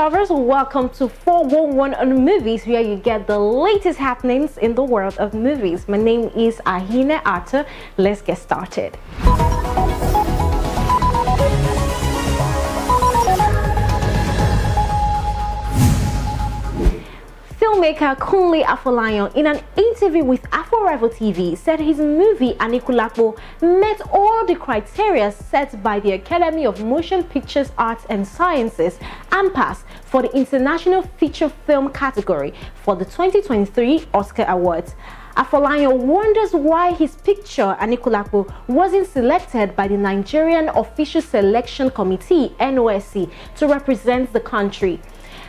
lovers, welcome to 411 on Movies, where you get the latest happenings in the world of movies. My name is Ahine Arthur. Let's get started. Filmmaker Kunle Afolayan, in an interview with AFOREVO TV, said his movie Anikulapo met all the criteria set by the Academy of Motion Pictures Arts and Sciences (AMPAS) for the International Feature Film category for the 2023 Oscar Awards. Afolayan wonders why his picture Anikulapo wasn't selected by the Nigerian Official Selection Committee (NOSC) to represent the country.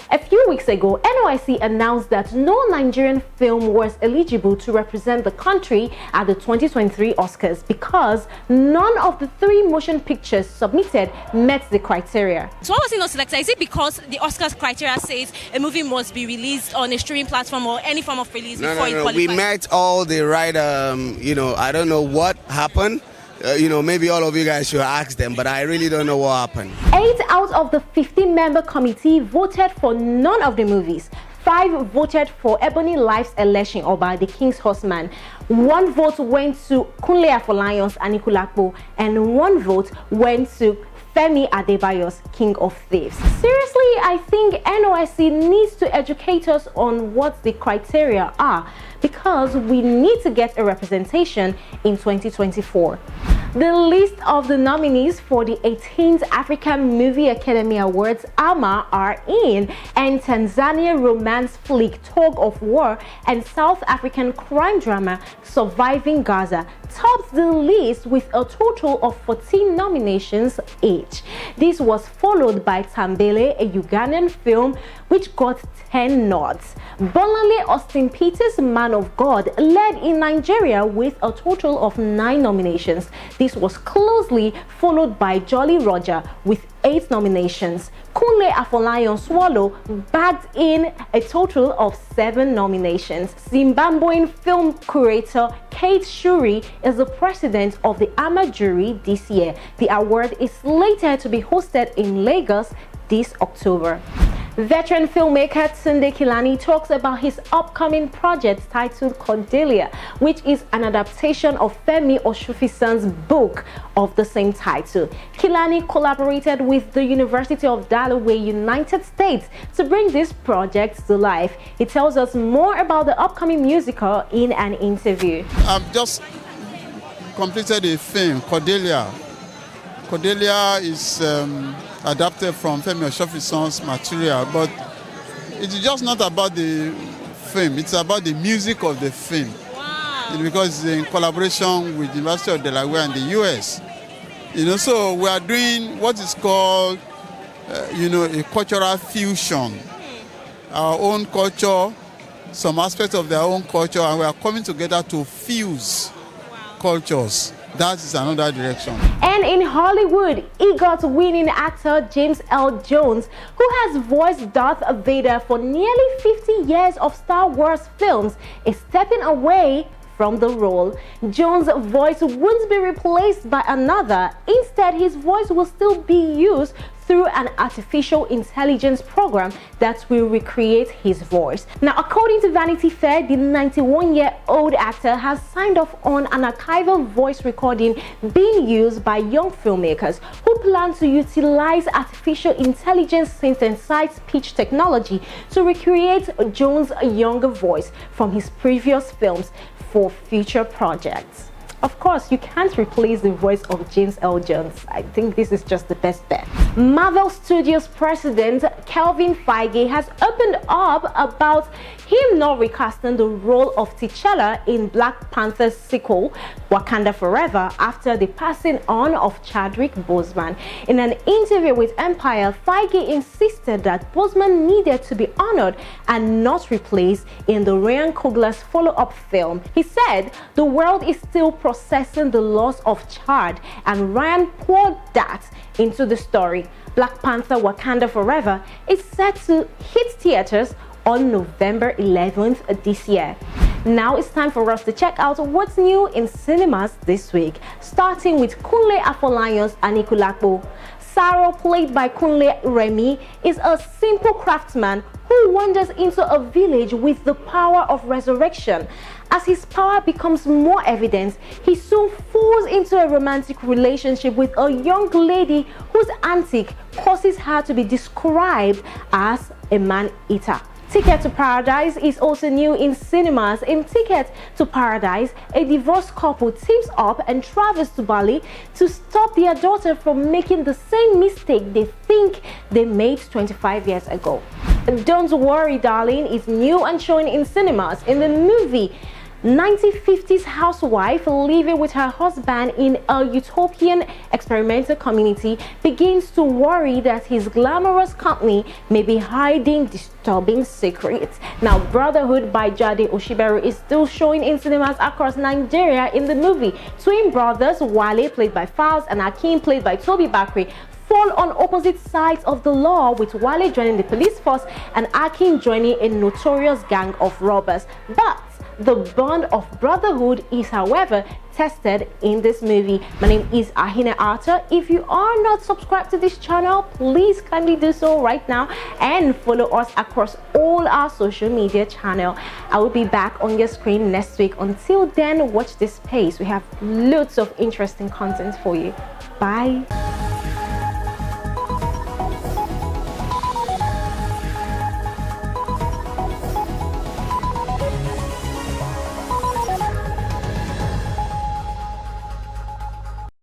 A few weeks ago, NOSC announced that no Nigerian film was eligible to represent the country at the 2023 Oscars because none of the 3 motion pictures submitted met the criteria. So why was it not selected? Is it because the Oscars criteria says a movie must be released on a streaming platform or any form of release before it qualifies? We met all the right, I don't know what happened. Maybe all of you guys should ask them, but I really don't know what happened. 8 out of the 15-member committee voted for none of the movies. 5 voted for Ebony Life's election or by the King's Horseman. 1 vote went to Kunle Afolayan's Anikulapo, and 1 vote went to Femi Adebayo's King of Thieves. Seriously, I think NOSC needs to educate us on what the criteria are, because we need to get a representation in 2024. The list of the nominees for the 18th African Movie Academy Awards (AMAA) are in, and Tanzania romance flick Tug of War and South African crime drama Surviving Gaza tops the list with a total of 14 nominations each. This was followed by Tambele, a Ugandan film, which got 10 nods. Bolanle Austin Peters' Man of God led in Nigeria with a total of 9 nominations. This was closely followed by Jolly Roger with 8 nominations. Kunle Afolayan Swallow bagged in a total of 7 nominations. Zimbabwean film curator Kate Shuri is the president of the AMAA jury this year. The award is slated to be hosted in Lagos this October. Veteran filmmaker Tunde Kelani talks about his upcoming project titled Cordelia, which is an adaptation of Femi Oshufisan's book of the same title. Kelani collaborated with the University of Delaware, United States, to bring this project to life. He tells us more about the upcoming musical in an interview. I've just completed a film, Cordelia. Cordelia is adapted from Femi Oshufisan's material, but it's just not about the film, it's about the music of the film. Wow. Because it's in collaboration with the University of Delaware and the US. So we are doing what is called a cultural fusion. Our own culture, some aspects of their own culture, and we are coming together to fuse cultures. That is another direction. And in Hollywood, EGOT-winning actor James Earl Jones, who has voiced Darth Vader for nearly 50 years of Star Wars films, is stepping away from the role. Jones' voice won't be replaced by another. Instead, his voice will still be used through an artificial intelligence program that will recreate his voice. Now, according to Vanity Fair, the 91-year-old actor has signed off on an archival voice recording being used by young filmmakers who plan to utilize artificial intelligence synthesized speech technology to recreate Jones' younger voice from his previous films for future projects. Of course, you can't replace the voice of James Earl Jones. I think this is just the best bet. Marvel Studios president Kevin Feige has opened up about him not recasting the role of T'Challa in Black Panther's sequel, Wakanda Forever, after the passing on of Chadwick Boseman. In an interview with Empire, Feige insisted that Boseman needed to be honored and not replaced in the Ryan Coogler's follow-up film. He said the world is still processing the loss of Chad, and Ryan poured that into the story. Black Panther Wakanda Forever is set to hit theaters on November 11th this year. Now it's time for us to check out what's new in cinemas this week, starting with Kunle Afolayan's Anikulapo. Saro, played by Kunle Remy, is a simple craftsman who wanders into a village with the power of resurrection. As his power becomes more evident, he soon falls into a romantic relationship with a young lady whose antic causes her to be described as a man-eater. Ticket to Paradise is also new in cinemas. In Ticket to Paradise, a divorced couple teams up and travels to Bali to stop their daughter from making the same mistake they think they made 25 years ago. Don't Worry Darling is new and showing in cinemas. In the movie, 1950s housewife living with her husband in a utopian experimental community begins to worry that his glamorous company may be hiding disturbing secrets. Now, Brotherhood by Jade Oshiberu is still showing in cinemas across Nigeria. In the movie, twin brothers Wale, played by Falz, and Akin, played by Toby Bakri, fall on opposite sides of the law, with Wale joining the police force and Akin joining a notorious gang of robbers. But the bond of brotherhood is, however, tested in this movie. My name is Ahine Arthur. If you are not subscribed to this channel, please kindly do so right now and follow us across all our social media channels. I will be back on your screen next week. Until then, watch this space. We have loads of interesting content for you. Bye.